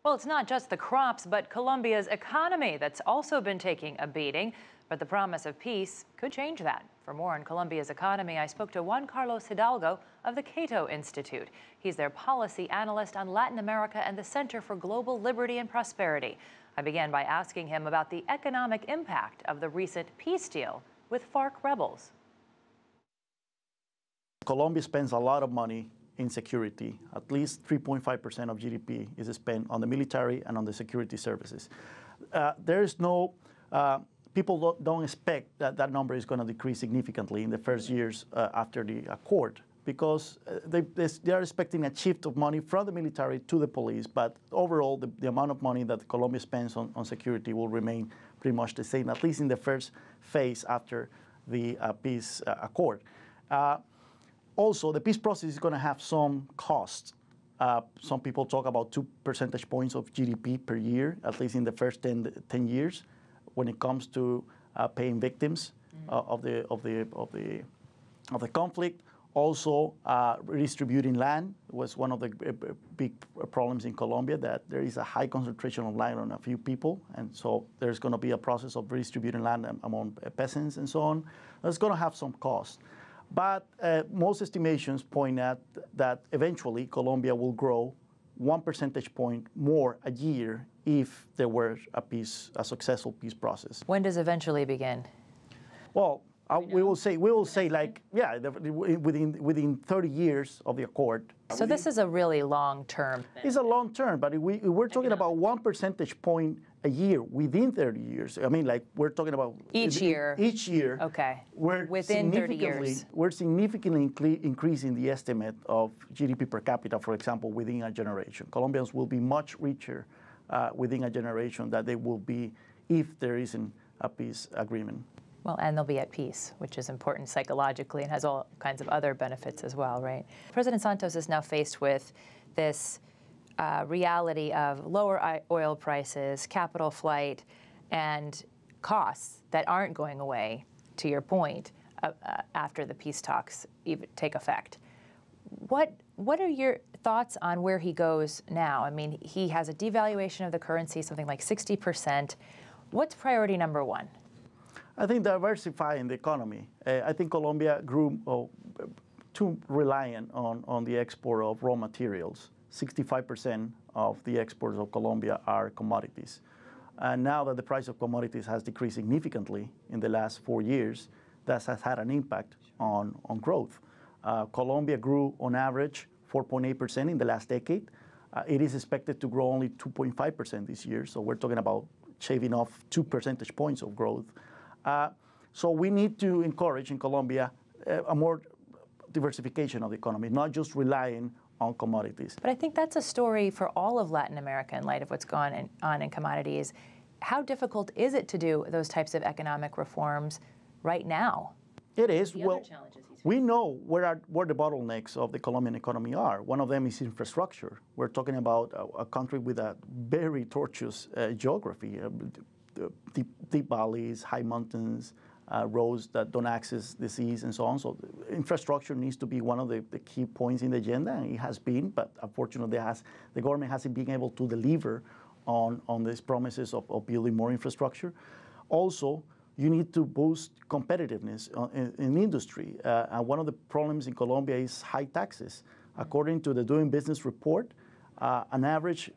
Well, it's not just the crops, but Colombia's economy that's also been taking a beating. But the promise of peace could change that. For more on Colombia's economy, I spoke to Juan Hidalgo of the Cato Institute. He's their policy analyst on Latin America and the Center for Global Liberty and Prosperity. I began by asking him about the economic impact of the recent peace deal with FARC rebels. Colombia spends a lot of money in security. At least 3.5% of GDP is spent on the military and on the security services. There is no, people don't expect that that number is going to decrease significantly in the first years after the accord, because they are expecting a shift of money from the military to the police. But overall, the amount of money that Colombia spends on security will remain pretty much the same, at least in the first phase after the peace accord. Also, the peace process is going to have some costs. Some people talk about 2 percentage points of GDP per year, at least in the first 10 years, when it comes to paying victims of the conflict. Also, redistributing land was one of the big problems in Colombia, that there is a high concentration of land on a few people, and so there's going to be a process of redistributing land among peasants and so on. That's going to have some cost. But most estimations point at that eventually Colombia will grow 1 percentage point more a year if there were a successful peace process. When does eventually begin? Well, we will say like, yeah, within 30 years of the accord. So this is a really long term thing. It's a long term, but we're talking about 1 percentage point a year within 30 years. I mean, like, we're talking about each year. Each year. Okay. Within 30 years. We're significantly increasing the estimate of GDP per capita, for example, within a generation. Colombians will be much richer within a generation than they will be if there isn't a peace agreement. Well, and they'll be at peace, which is important psychologically and has all kinds of other benefits as well, right? President Santos is now faced with this reality of lower oil prices, capital flight, and costs that aren't going away, to your point, after the peace talks even take effect. What are your thoughts on where he goes now? I mean, he has a devaluation of the currency, something like 60%. What's priority number one? I think diversifying the economy. I think Colombia grew too reliant on the export of raw materials. 65% of the exports of Colombia are commodities. And now that the price of commodities has decreased significantly in the last 4 years, that has had an impact on growth. Colombia grew on average 4.8% in the last decade. It is expected to grow only 2.5% this year, so we're talking about shaving off 2 percentage points of growth. So we need to encourage in Colombia a more diversification of the economy, not just relying on commodities. But I think that's a story for all of Latin America in light of what's gone on in commodities. How difficult is it to do those types of economic reforms right now? It is. Well, we know where the bottlenecks of the Colombian economy are. One of them is infrastructure. We're talking about a country with a very tortuous geography, deep valleys, high mountains, roads that don't access the seas, and so on. So infrastructure needs to be one of the key points in the agenda, and it has been, but unfortunately the government hasn't been able to deliver on these promises of building more infrastructure. Also, you need to boost competitiveness in industry. And one of the problems in Colombia is high taxes. According to the Doing Business report, an average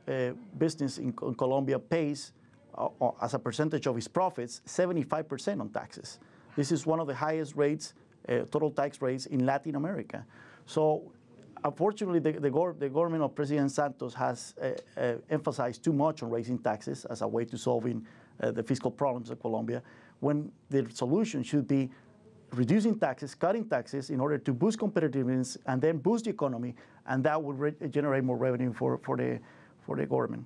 business in Colombia pays as a percentage of its profits, 75% on taxes. This is one of the highest rates, total tax rates in Latin America. So unfortunately, the government of President Santos has emphasized too much on raising taxes as a way to solving the fiscal problems of Colombia, when the solution should be reducing taxes, cutting taxes in order to boost competitiveness and then boost the economy, and that will generate more revenue for the government.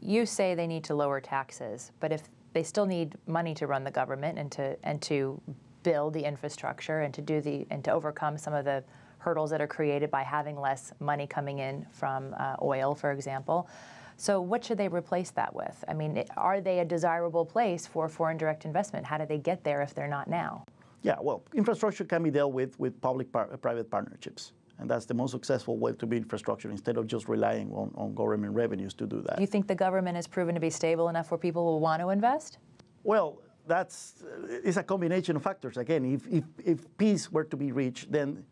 You say they need to lower taxes, but if they still need money to run the government and to build the infrastructure and to overcome some of the hurdles that are created by having less money coming in from oil, for example. So what should they replace that with? I mean, are they a desirable place for foreign direct investment? How do they get there if they're not now? Yeah, well, infrastructure can be dealt with public-private partnerships. And that's the most successful way to build infrastructure instead of just relying on government revenues to do that. Do you think the government has proven to be stable enough where people will want to invest? Well, it's a combination of factors. Again, if peace were to be reached, then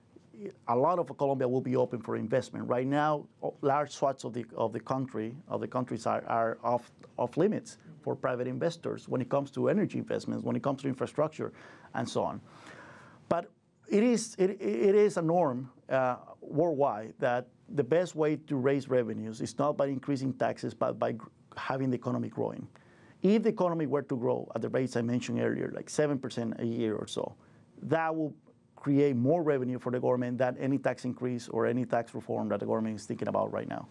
a lot of Colombia will be open for investment. Right now, large swaths of the countries are off limits for private investors when it comes to energy investments, when it comes to infrastructure, and so on. But it is a norm worldwide that the best way to raise revenues is not by increasing taxes, but by having the economy growing. If the economy were to grow at the rates I mentioned earlier, like 7% a year or so, that will create more revenue for the government than any tax increase or any tax reform that the government is thinking about right now.